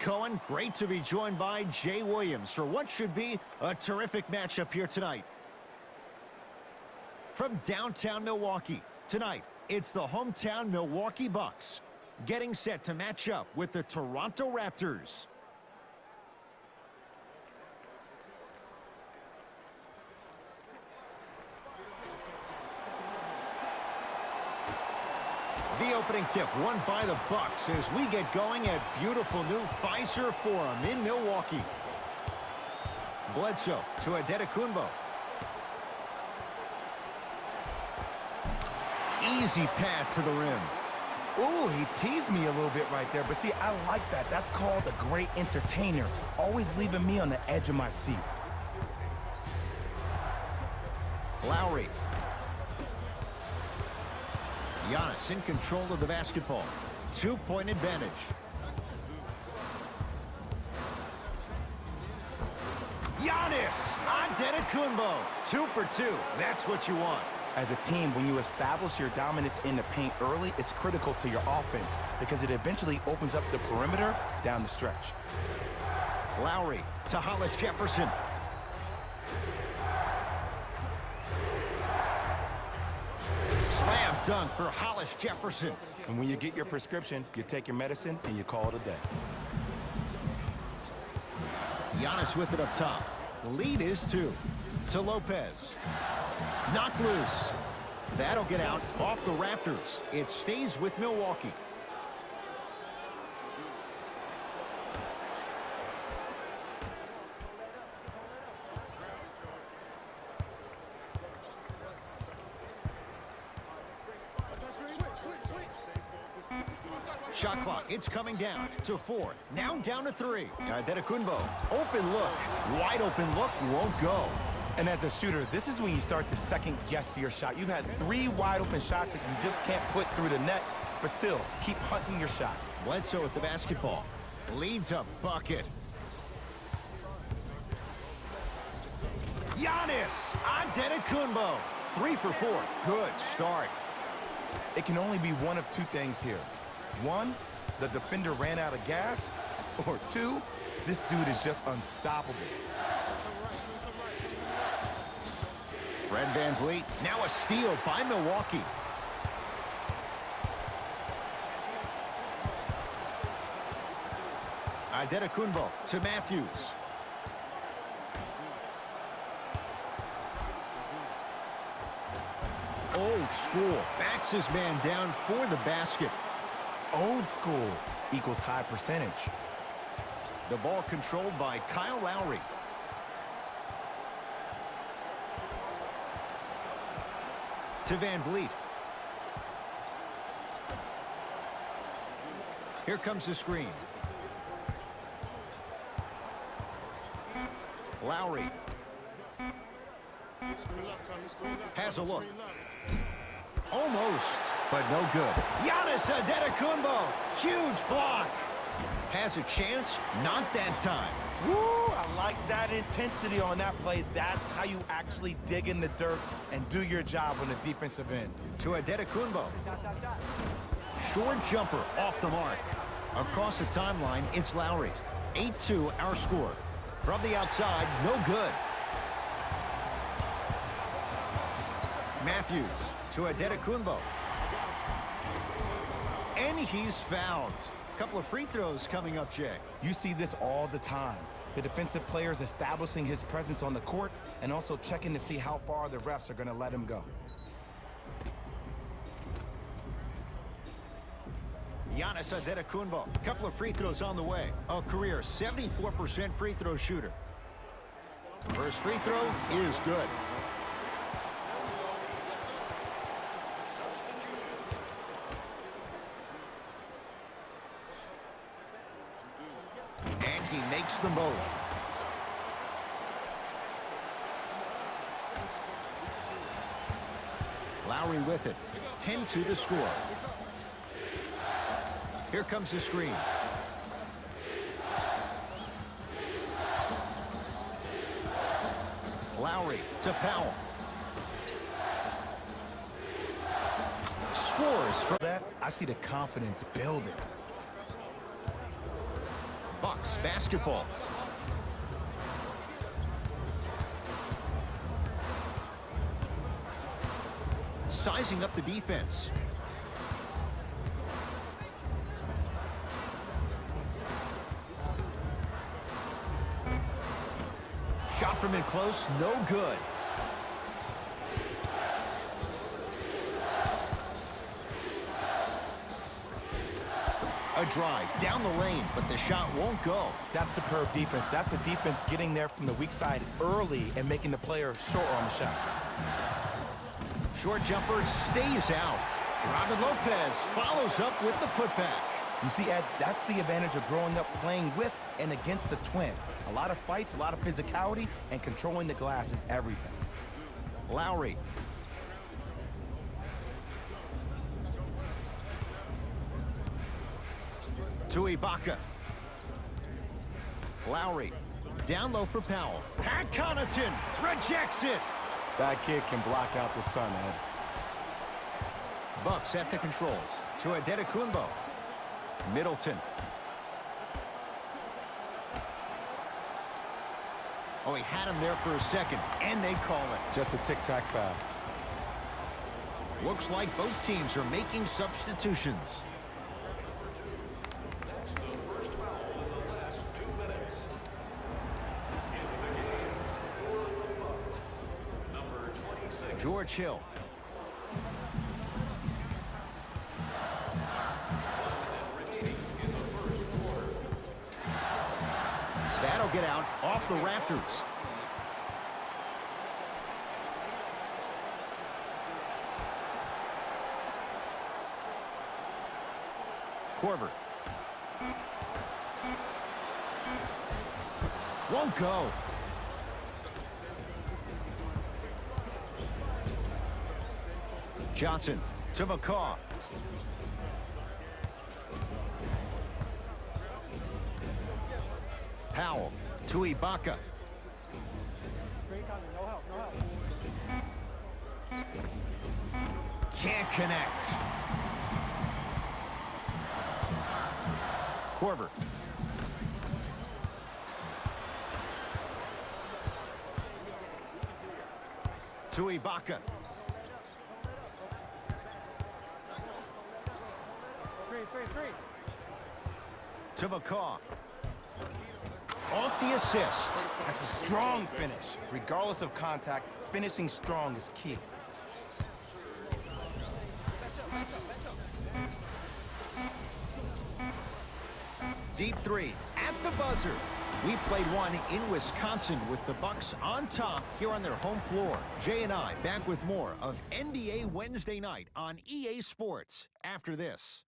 Cohen. Great to be joined by Jay Williams for what should be a terrific matchup here tonight. From downtown Milwaukee, tonight, it's the hometown Milwaukee Bucks getting set to match up with the Toronto Raptors. The opening tip won by the Bucks as we get going at beautiful new Fiserv Forum in Milwaukee. Bledsoe to Adetokunbo. Easy path to the rim. Ooh, he teased me a little bit right there, but see, I like that. That's called a great entertainer, always leaving me on the edge of my seat. Lowry. Giannis in control of the basketball. 2-point advantage. Giannis Antetokounmpo. 2 for 2. That's what you want. As a team, when you establish your dominance in the paint early, it's critical to your offense because it eventually opens up the perimeter down the stretch. Lowry to Hollis Jefferson. Slam dunk for Hollis Jefferson. And when you get your prescription, you take your medicine and you call it a day. Giannis with it up top. The lead is 2. To Lopez. Knocked loose. That'll get out off the Raptors. It stays with Milwaukee. Shot clock, it's coming down to 4. Now down to 3. Adetokunbo, open look. Wide open look, won't go. And as a shooter, this is when you start to second guess your shot. You've had 3 wide open shots that you just can't put through the net, but still, keep hunting your shot. Bledsoe with the basketball. Leads a bucket. Giannis Antetokounmpo. 3 for 4. Good start. It can only be one of 2 things here. 1, the defender ran out of gas, or 2, this dude is just unstoppable. Fred VanVleet, now a steal by Milwaukee. Adetokunbo to Matthews. Old school, backs his man down for the basket. Old school equals high percentage. The ball controlled by Kyle Lowry. To VanVleet. Here comes the screen. Lowry. Has a look. Almost, but no good. Giannis Antetokounmpo. Huge block. Has a chance, not that time. Woo, I like that intensity on that play. That's how you actually dig in the dirt and do your job on the defensive end. To Adetokunbo. Short jumper off the mark. Across the timeline, it's Lowry. 8-2 our score. From the outside, no good. Matthews to Adetokunbo. And he's fouled. Couple of free throws coming up, Jay. You see this all the time. The defensive players establishing his presence on the court and also checking to see how far the refs are going to let him go. Giannis Antetokounmpo. Couple of free throws on the way. A career 74% free throw shooter. First free throw is good. And he makes them both. Lowry with it. 10-2 to score. Here comes the screen. Lowry to Powell. Scores for that. I see the confidence building. Bucks Bucks basketball. Sizing up the defense. Shot from in close, no good. A drive down the lane, but the shot won't go. That's superb defense. That's a defense getting there from the weak side early and making the player short on the shot. Short jumper stays out. Robin Lopez follows up with the putback. You see, Ed, that's the advantage of growing up playing with and against a twin. A lot of fights, a lot of physicality, and controlling the glass is everything. Lowry. To Ibaka. Lowry. Down low for Powell. Pat Connaughton rejects it. That kid can block out the sun, Ed. Bucks at the controls. To Adetokunbo. Middleton. Oh, he had him there for a second, and they call it. Just a tic-tac foul. Looks like both teams are making substitutions. George Hill. That'll get out off the Raptors. Korver. Won't go. Johnson to McCaw. Powell to Ibaka. Can't connect. Korver. To Ibaka. To McCaw. Off the assist. That's a strong finish. Regardless of contact, finishing strong is key. Deep three at the buzzer. We played one in Wisconsin with the Bucks on top here on their home floor. Jay and I back with more of NBA Wednesday night on EA Sports after this.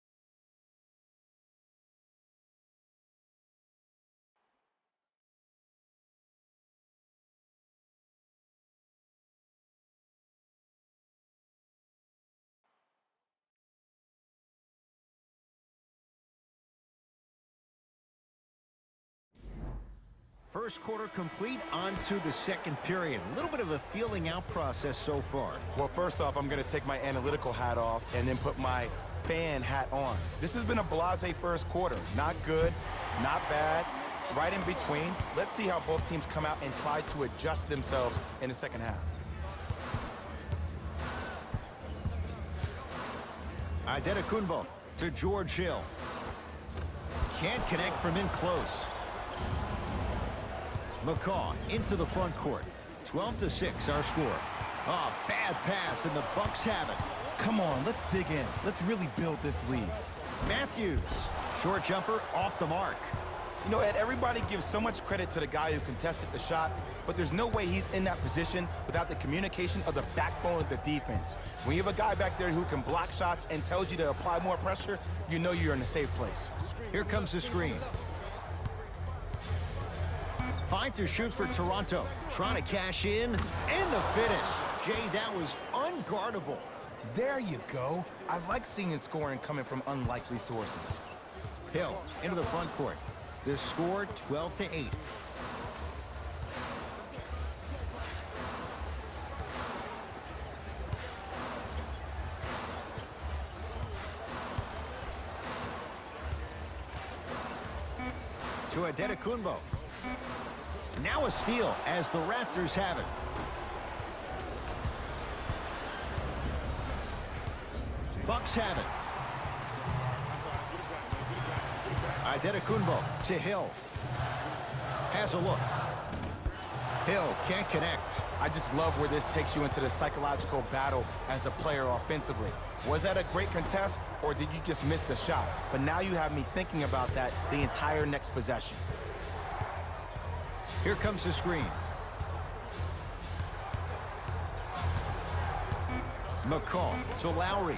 First quarter complete, on to the second period. A little bit of a feeling out process so far. Well, first off, I'm going to take my analytical hat off and then put my fan hat on. This has been a blasé first quarter. Not good, not bad, right in between. Let's see how both teams come out and try to adjust themselves in the second half. Adetokunbo to George Hill. Can't connect from in close. McCaw into the front court. 12-6 our score. Oh, bad pass, and the Bucks have it. Come on, let's dig in. Let's really build this lead. Matthews. Short jumper off the mark. You know, Ed, everybody gives so much credit to the guy who contested the shot, but there's no way he's in that position without the communication of the backbone of the defense. When you have a guy back there who can block shots and tells you to apply more pressure, you know you're in a safe place. Here comes the screen. 5 to shoot for Toronto. Trying to cash in, and the finish. Jay, that was unguardable. There you go. I like seeing his scoring coming from unlikely sources. Hill into the front court. The score 12-8. To To Adetokunbo. Now a steal as the Raptors have it. Bucks have it. Adetokunbo to Hill. Has a look. Hill can't connect. I just love where this takes you into the psychological battle as a player offensively. Was that a great contest, or did you just miss the shot? But now you have me thinking about that the entire next possession. Here comes the screen. McCall to Lowry.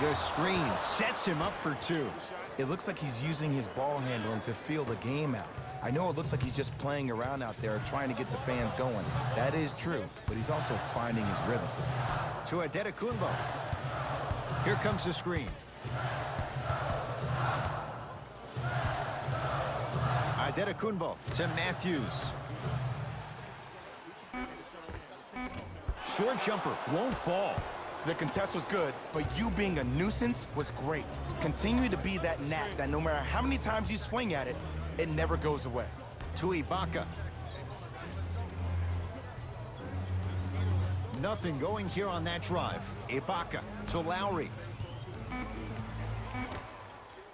The screen sets him up for two. It looks like he's using his ball handling to feel the game out. I know it looks like he's just playing around out there trying to get the fans going. That is true, but he's also finding his rhythm. To Adetokunbo. Here comes the screen. Adetokunbo to Matthews. Short jumper won't fall. The contest was good, but you being a nuisance was great. Continue to be that gnat that no matter how many times you swing at it, it never goes away. To Ibaka. Nothing going here on that drive. Ibaka to Lowry.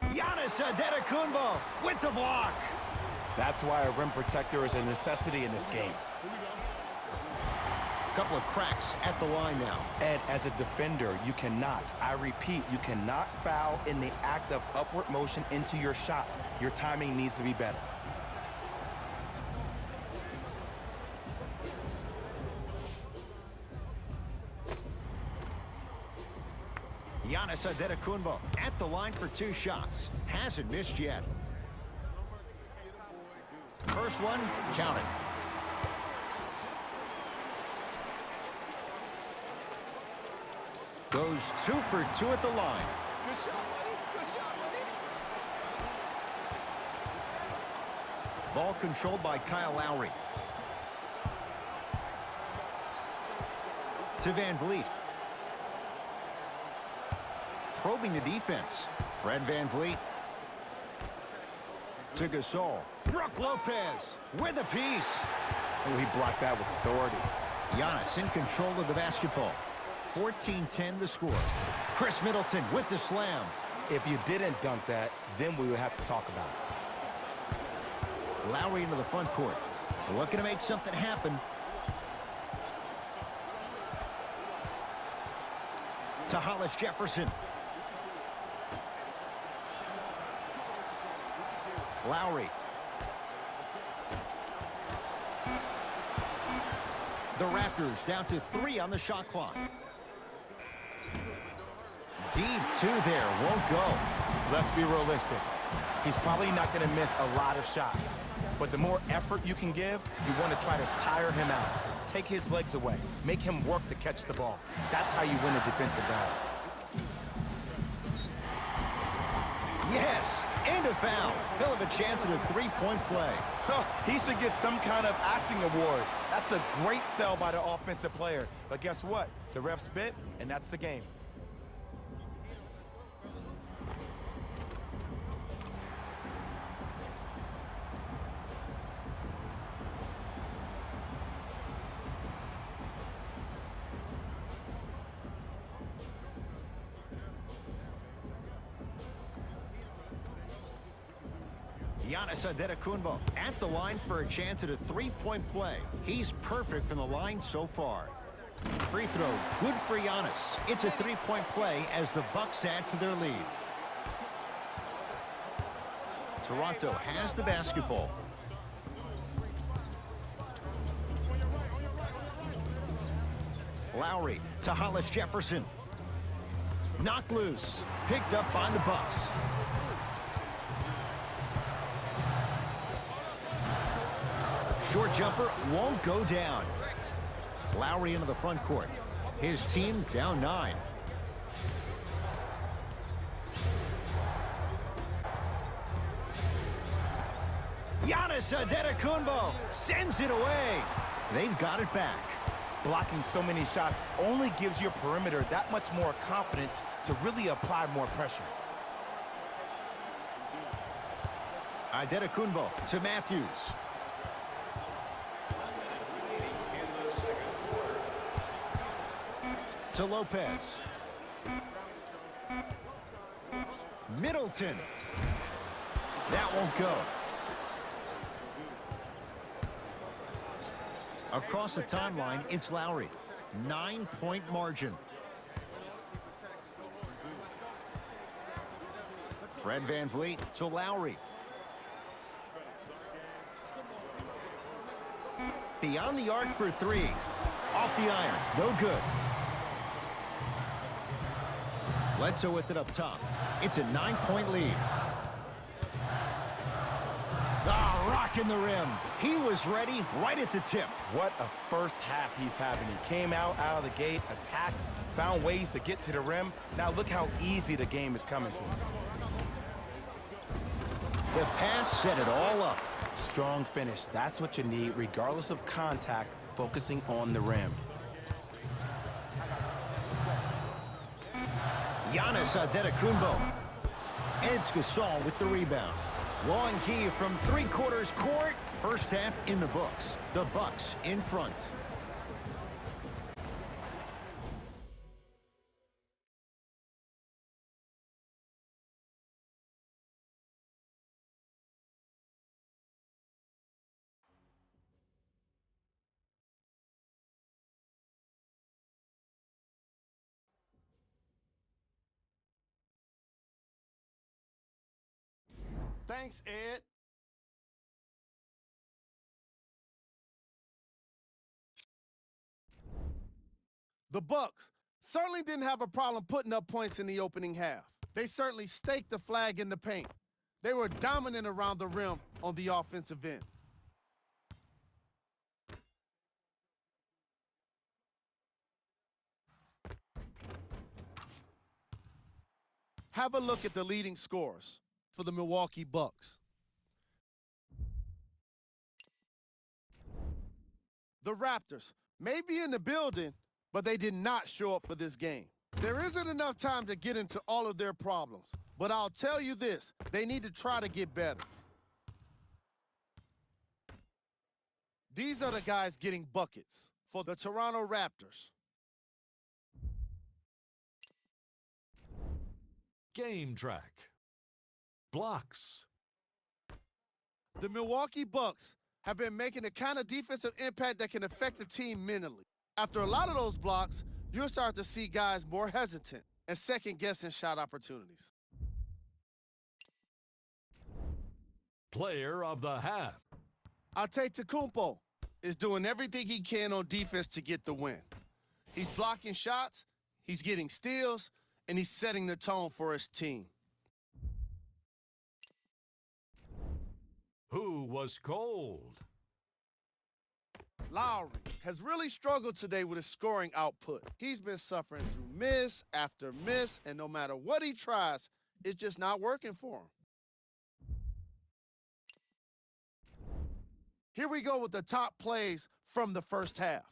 Giannis Adetokunbo with the block. That's why a rim protector is a necessity in this game. Couple of cracks at the line now. And as a defender, you cannot, I repeat, you cannot foul in the act of upward motion into your shot. Your timing needs to be better. Giannis Adetokunbo at the line for two shots. Hasn't missed yet. First one, counted. Goes 2 for 2 at the line. Good shot, buddy. Good shot, buddy. Ball controlled by Kyle Lowry. To Van Vliet. Probing the defense. Fred Van Vliet. To Gasol. Brook Lopez with a piece. Oh, he blocked that with authority. Giannis in control of the basketball. 14-10 the score. Chris Middleton with the slam. If you didn't dunk that, then we would have to talk about it. Lowry into the front court. Looking to make something happen. To Hollis Jefferson. Lowry. The Raptors down to 3 on the shot clock. Deep 2 there, won't go. Let's be realistic. He's probably not going to miss a lot of shots. But the more effort you can give, you want to try to tire him out. Take his legs away. Make him work to catch the ball. That's how you win a defensive battle. Yes, and a foul. He'll have a chance at a three-point play. He should get some kind of acting award. That's a great sell by the offensive player. But guess what? The refs bit, and that's the game. Giannis Adetokunbo at the line for a chance at a three-point play. He's perfect from the line so far. Free throw, good for Giannis. It's a three-point play as the Bucks add to their lead. Toronto has the basketball. Lowry to Hollis Jefferson. Knocked loose. Picked up by the Bucks. Short jumper won't go down. Lowry into the front court. His team down 9. Giannis Adetokunbo sends it away. They've got it back. Blocking so many shots only gives your perimeter that much more confidence to really apply more pressure. Adetokunbo to Matthews. To Lopez. Middleton. That won't go. Across the timeline, it's Lowry. 9-point margin. Fred VanVleet to Lowry. Beyond the arc for three. Off the iron. No good. Bledsoe with it up top. It's a 9-point lead. Ah, rocking the rim. He was ready right at the tip. What a first half he's having. He came out of the gate, attacked, found ways to get to the rim. Now look how easy the game is coming to him. The pass set it all up. Strong finish. That's what you need, regardless of contact, focusing on the rim. Giannis Adetokunbo. And it's Gasol with the rebound. Long heave from three-quarters court. First half in the books. The Bucks in front. Thanks, Ed. The Bucks certainly didn't have a problem putting up points in the opening half. They certainly staked the flag in the paint. They were dominant around the rim on the offensive end. Have a look at the leading scorers for the Milwaukee Bucks. The Raptors may be in the building, but they did not show up for this game. There isn't enough time to get into all of their problems, but I'll tell you this, they need to try to get better. These are the guys getting buckets for the Toronto Raptors. Game track. Blocks. The Milwaukee Bucks have been making the kind of defensive impact that can affect the team mentally. After a lot of those blocks, you'll start to see guys more hesitant and second-guessing shot opportunities. Player of the half. Antetokounmpo is doing everything he can on defense to get the win. He's blocking shots, he's getting steals, and he's setting the tone for his team. Who was cold? Lowry has really struggled today with his scoring output. He's been suffering through miss after miss, and no matter what he tries, it's just not working for him. Here we go with the top plays from the first half.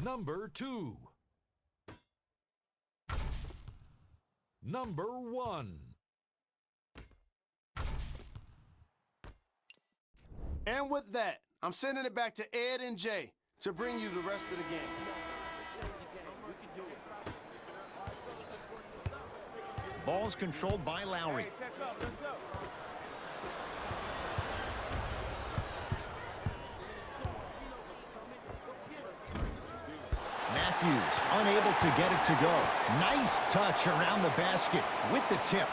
Number 2. Number 1. And with that, I'm sending it back to Ed and Jay to bring you the rest of the game. Ball's controlled by Lowry. Matthews unable to get it to go. Nice touch around the basket with the tip.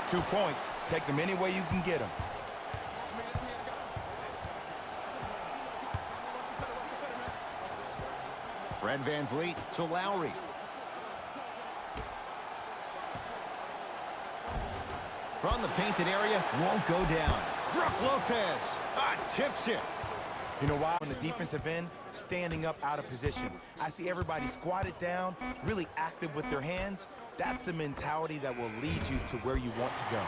2 points. Take them any way you can get them. Fred VanVleet to Lowry. From the painted area, won't go down. Brook Lopez tips it. You know why? On the defensive end, standing up out of position. I see everybody squatted down, really active with their hands. That's the mentality that will lead you to where you want to go.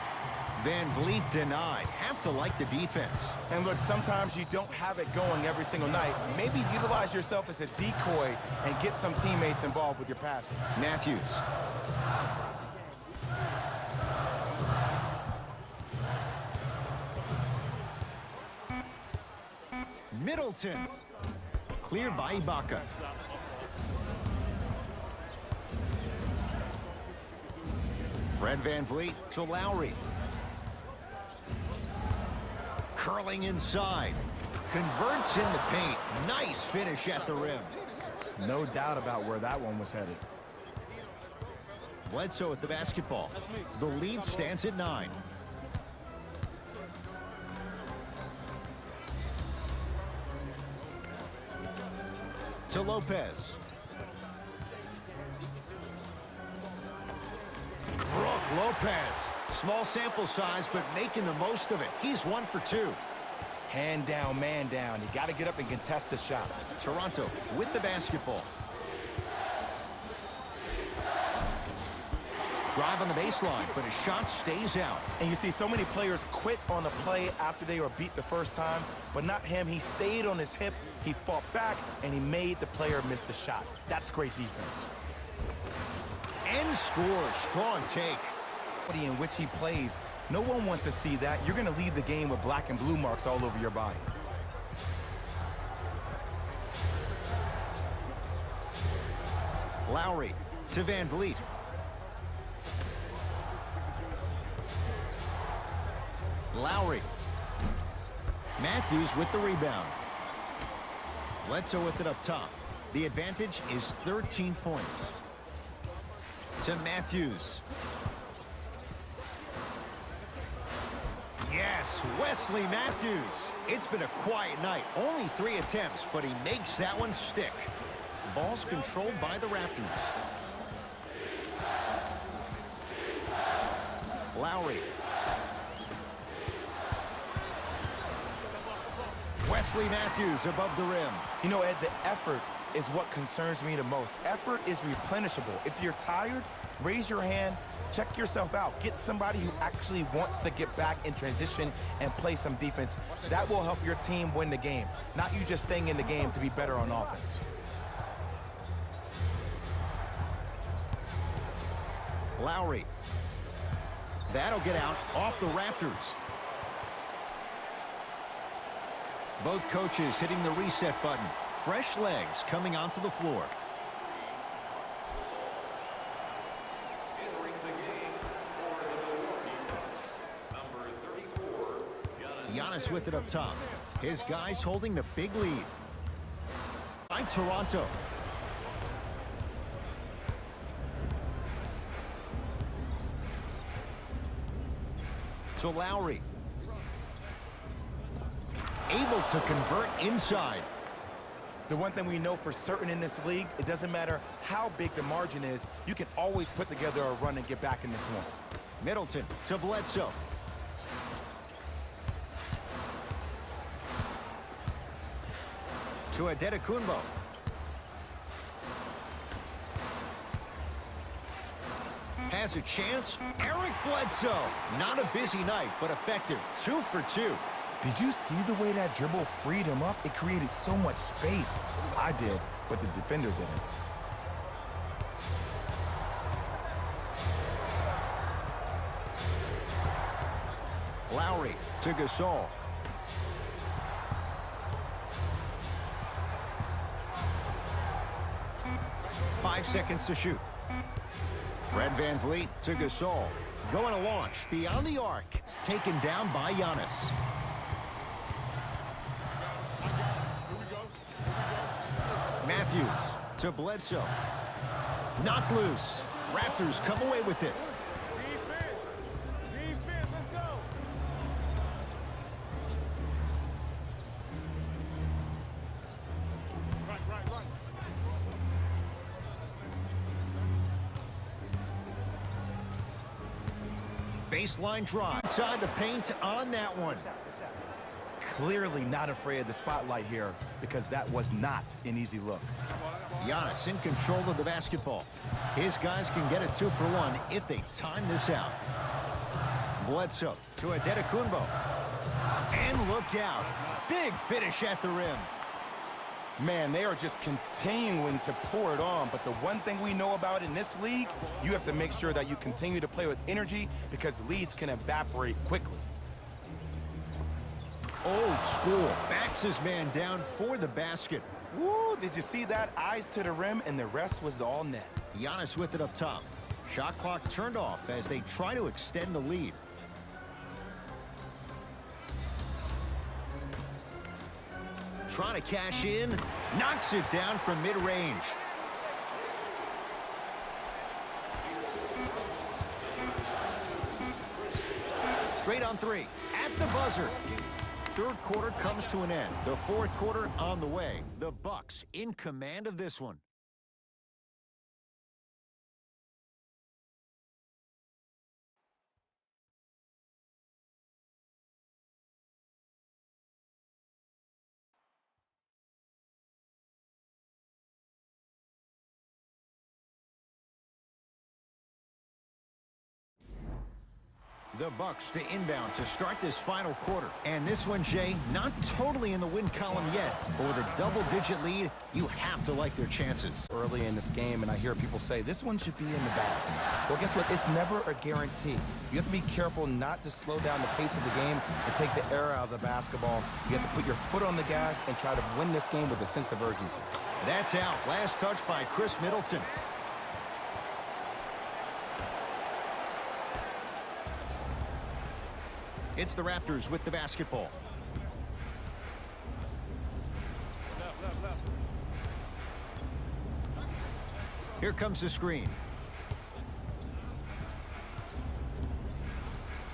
Van Vliet denied. Have to like the defense. And look, sometimes you don't have it going every single night. Maybe utilize yourself as a decoy and get some teammates involved with your passing. Matthews. Middleton. Cleared by Ibaka. Fred Van Vliet to Lowry. Curling inside. Converts in the paint. Nice finish at the rim. No doubt about where that one was headed. Bledsoe with the basketball. The lead stands at 9. To Lopez. Brook Lopez. Small sample size, but making the most of it. He's 1 for 2. Hand down, man down. You got to get up and contest the shot. Toronto with the basketball. Drive on the baseline, but his shot stays out. And you see so many players quit on a play after they were beat the first time, but not him. He stayed on his hip, he fought back, and he made the player miss the shot. That's great defense. And scores. Strong take. In which he plays, no one wants to see that. You're going to leave the game with black and blue marks all over your body. Lowry to Van Vliet. Lowry. Matthews with the rebound. Bledsoe with it up top. The advantage is 13 points. To Matthews. Yes, Wesley Matthews. It's been a quiet night. Only 3 attempts, but he makes that one stick. Ball's controlled by the Raptors. Lowry. Wesley Matthews above the rim. You know, Ed, the effort is what concerns me the most. Effort is replenishable. If you're tired, raise your hand, check yourself out. Get somebody who actually wants to get back in transition and play some defense. That will help your team win the game, not you just staying in the game to be better on offense. Lowry. That'll get out off the Raptors. Both coaches hitting the reset button. Fresh legs coming onto the floor. Giannis with it up top. His guys holding the big lead. By Toronto. To Lowry. Able to convert inside. The one thing we know for certain in this league, it doesn't matter how big the margin is, you can always put together a run and get back in this one. Middleton to Bledsoe. To Adetokunbo. Has a chance. Eric Bledsoe. Not a busy night, but effective. 2 for 2. Did you see the way that dribble freed him up? It created so much space. I did, but the defender didn't. Lowry to Gasol. Five seconds to shoot. Fred Van Vliet to Gasol. Going to launch beyond the arc. Taken down by Giannis. Matthews to Bledsoe. Knocked loose. Raptors come away with it. Defense, let's go. Right. Baseline drive. Inside the paint on that one. Clearly not afraid of the spotlight here. because that was not an easy look. Giannis in control of the basketball. His guys can get a 2 for 1 if they time this out. Bledsoe to Adetokunbo. And look out. Big finish at the rim. Man, they are just continuing to pour it on, but the one thing we know about in this league, you have to make sure that you continue to play with energy because leads can evaporate quickly. Old school. Backs his man down for the basket. Woo, did you see that? Eyes to the rim, and the rest was all net. Giannis with it up top. Shot clock turned off as they try to extend the lead. Trying to cash in. Knocks it down from mid-range. Straight on 3. At the buzzer. Third quarter comes to an end. The fourth quarter on the way. The Bucks in command of this one. The Bucks to inbound to start this final quarter. And this one, Jay, not totally in the win column yet, but with a double-digit lead, you have to like their chances. Early in this game, and I hear people say, this one should be in the bag. Well, guess what? It's never a guarantee. You have to be careful not to slow down the pace of the game and take the air out of the basketball. You have to put your foot on the gas and try to win this game with a sense of urgency. That's out. Last touch by Chris Middleton. It's the Raptors with the basketball. Here comes the screen.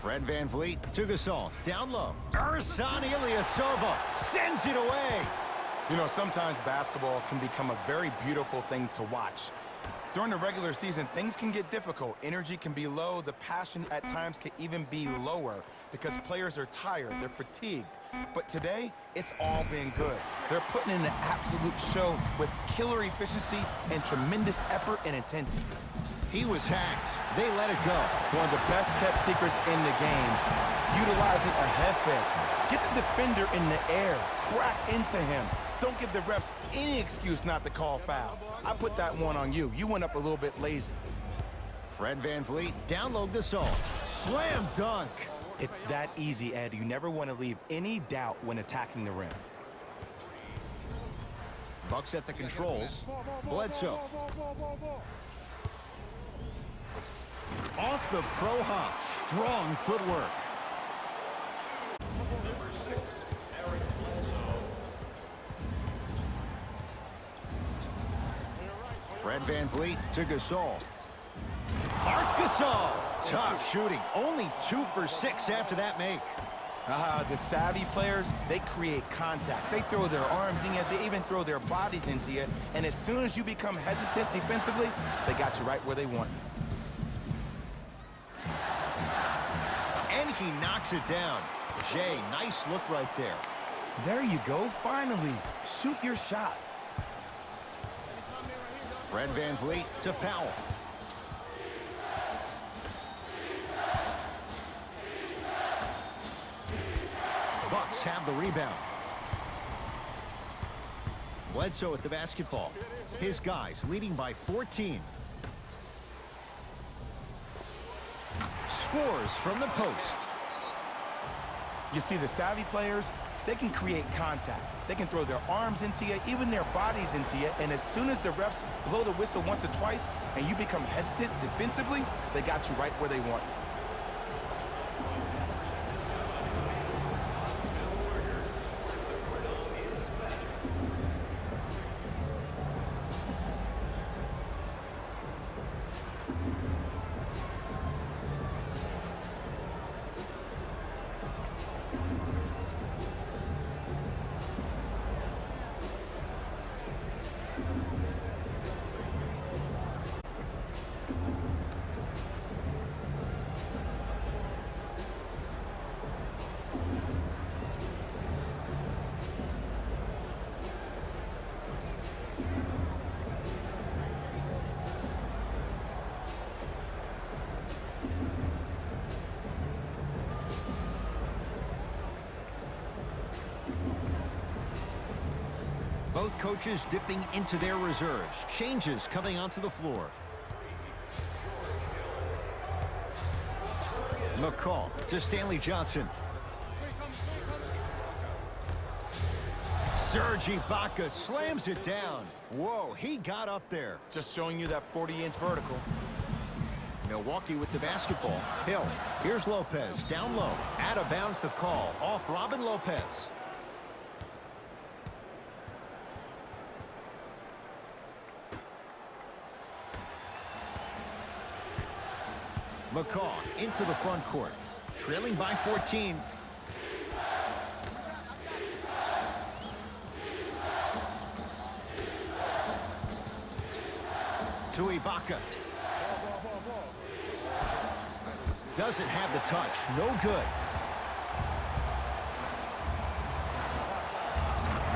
Fred VanVleet to Gasol. Down low. Ersan Ilyasova sends it away. You know, sometimes basketball can become a very beautiful thing to watch. During the regular season, things can get difficult. Energy can be low. The passion at times can even be lower because players are tired. They're fatigued. But today, it's all been good. They're putting in an absolute show with killer efficiency and tremendous effort and intensity. He was hacked. They let it go. One of the best-kept secrets in the game, utilizing a head fake. Get the defender in the air. Crack into him. Don't give the refs any excuse not to call foul. I put that one on you. You went up a little bit lazy. Fred VanVleet, down low Gasol. Slam dunk. It's that easy, Ed. You never want to leave any doubt when attacking the rim. Bucks at the controls. Bledsoe. Off the pro hop. Strong footwork. Fred VanVleet to Gasol. Art Gasol. Tough shooting. Only 2 for 6 after that make. The savvy players, they create contact. They throw their arms in you. They even throw their bodies into you. And as soon as you become hesitant defensively, they got you right where they want you. And he knocks it down. Jay, nice look right there. There you go. Finally, shoot your shot. Fred VanVleet to Powell. Bucks have the rebound. Bledsoe at the basketball. His guys leading by 14. Scores from the post. You see, the savvy players, they can create contact. They can throw their arms into you, even their bodies into you, and as soon as the refs blow the whistle once or twice and you become hesitant defensively, they got you right where they want you. Both coaches dipping into their reserves. Changes coming onto the floor. McCall to Stanley Johnson. Serge Ibaka slams it down. Whoa, he got up there. Just showing you that 40-inch vertical. Milwaukee with the basketball. Hill. Here's Lopez. Down low. Out of bounds the call. Off Robin Lopez. McCall into the front court. Trailing by 14. To Ibaka. Doesn't have the touch. No good.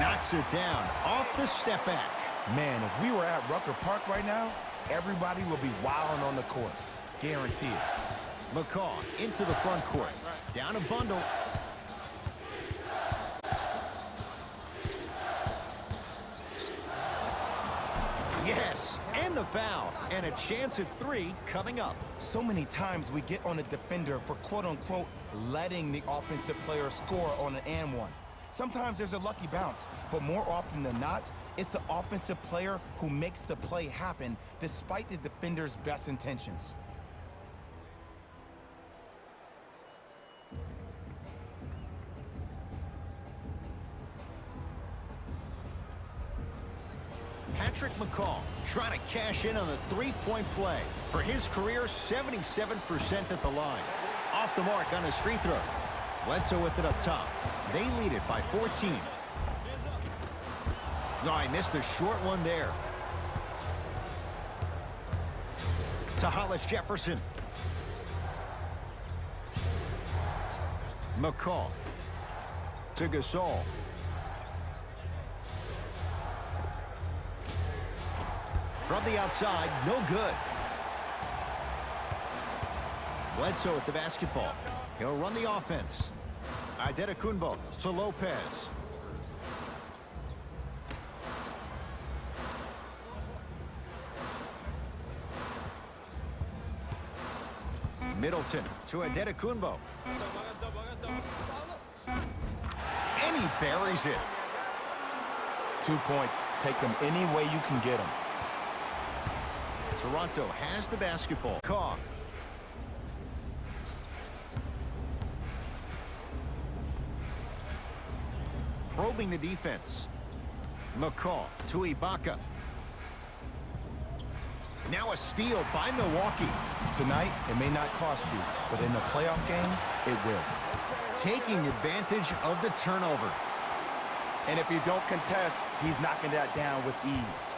Knocks it down. Off the step back. Man, if we were at Rucker Park right now, everybody would be wilding on the court. Guaranteed. McCall into the front court. Down a bundle. Yes, and the foul. And a chance at 3 coming up. So many times we get on the defender for quote-unquote letting the offensive player score on an and one. Sometimes there's a lucky bounce, but more often than not, it's the offensive player who makes the play happen despite the defender's best intentions. Patrick McCall trying to cash in on the three-point play. For his career, 77% at the line. Off the mark on his free throw. Bledsoe with it up top. They lead it by 14. No, I missed a short one there. To Hollis Jefferson. McCall. To Gasol. From the outside, no good. Bledsoe with the basketball. He'll run the offense. Antetokounmpo to Lopez. Middleton to Antetokounmpo. And he buries it. 2 points. Take them any way you can get them. Toronto has the basketball. Kong. Probing the defense. McCall to Ibaka. Now a steal by Milwaukee. Tonight, it may not cost you, but in the playoff game, it will. Taking advantage of the turnover. And if you don't contest, he's knocking that down with ease.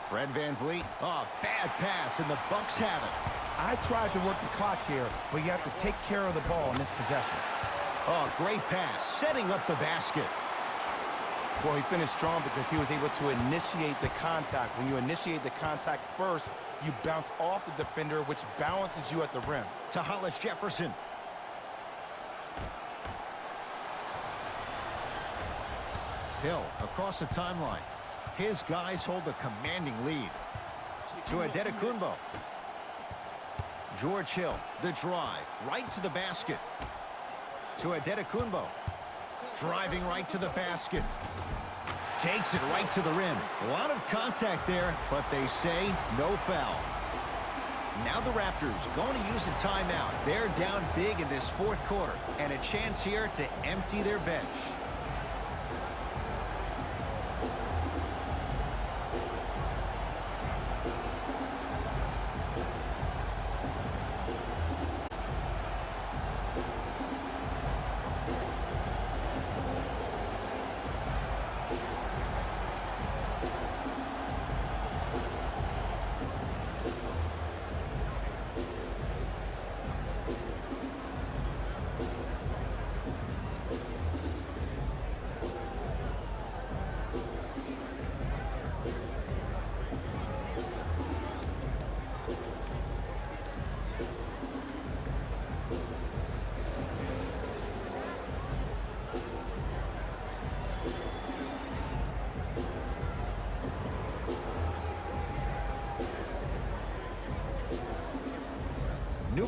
Fred VanVleet. Oh, bad pass, and the Bucks have it. I tried to work the clock here, but you have to take care of the ball in this possession. Oh, great pass, setting up the basket. Well, he finished strong because he was able to initiate the contact. When you initiate the contact first, you bounce off the defender, which balances you at the rim. To Hollis Jefferson. Hill across the timeline. His guys hold a commanding lead. To Antetokounmpo. George Hill, the drive, right to the basket. To Antetokounmpo. Driving right to the basket. Takes it right to the rim. A lot of contact there, but they say no foul. Now the Raptors going to use a timeout. They're down big in this fourth quarter, and a chance here to empty their bench.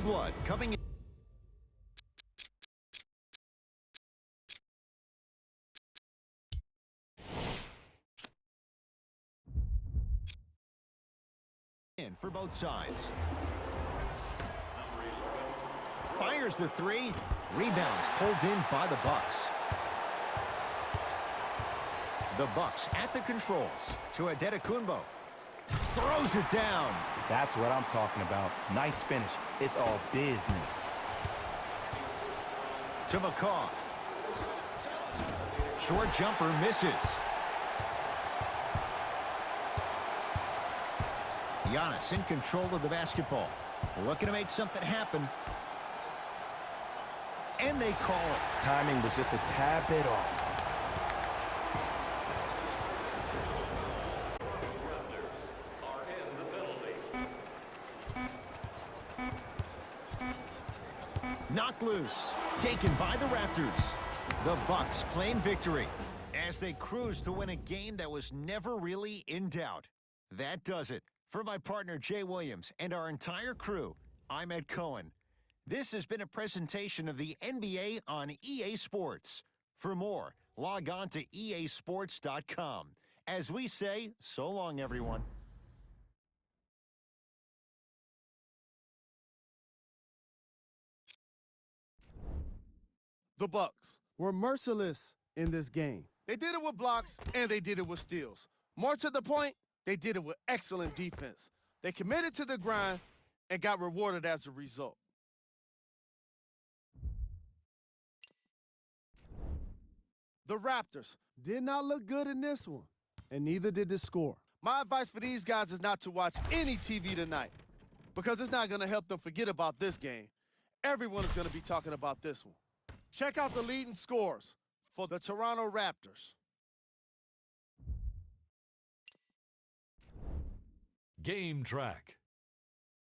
blood coming in for both sides. Fires the three. Rebounds pulled in by the Bucks. The Bucks at the controls to Adetokunbo. Throws it down. That's what I'm talking about. Nice finish. It's all business. To McCaw. Short jumper misses. Giannis in control of the basketball. Looking to make something happen. And they call it. Timing was just a tad bit off. Knocked loose. Taken by the Raptors. The Bucks claim victory as they cruise to win a game that was never really in doubt. That does it. For my partner Jay Williams and our entire crew, I'm Ed Cohen. This has been a presentation of the NBA on EA Sports. For more, log on to easports.com. As we say, so long, everyone. The Bucks were merciless in this game. They did it with blocks, and they did it with steals. More to the point, they did it with excellent defense. They committed to the grind and got rewarded as a result. The Raptors did not look good in this one, and neither did the score. My advice for these guys is not to watch any TV tonight, because it's not going to help them forget about this game. Everyone is going to be talking about this one. Check out the leading scores for the Toronto Raptors. Game track.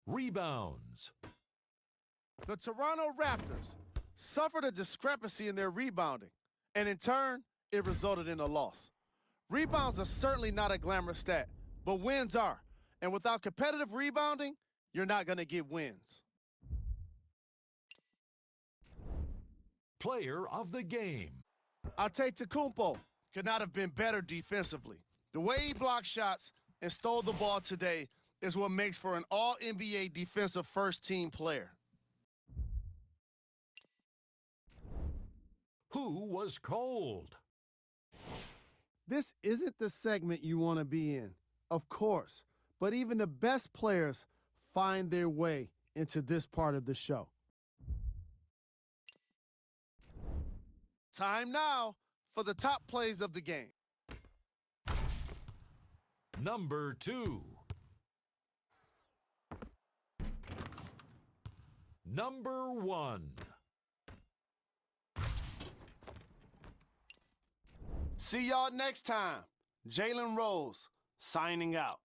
Rebounds. The Toronto Raptors suffered a discrepancy in their rebounding, and in turn, it resulted in a loss. Rebounds are certainly not a glamorous stat, but wins are. And without competitive rebounding, you're not going to get wins. Player of the game. Antetokounmpo could not have been better defensively. The way he blocked shots and stole the ball today is what makes for an all-NBA defensive first-team player. Who was cold? This isn't the segment you want to be in, of course, but even the best players find their way into this part of the show. Time now for the top plays of the game. Number 2. Number 1. See y'all next time. Jalen Rose signing out.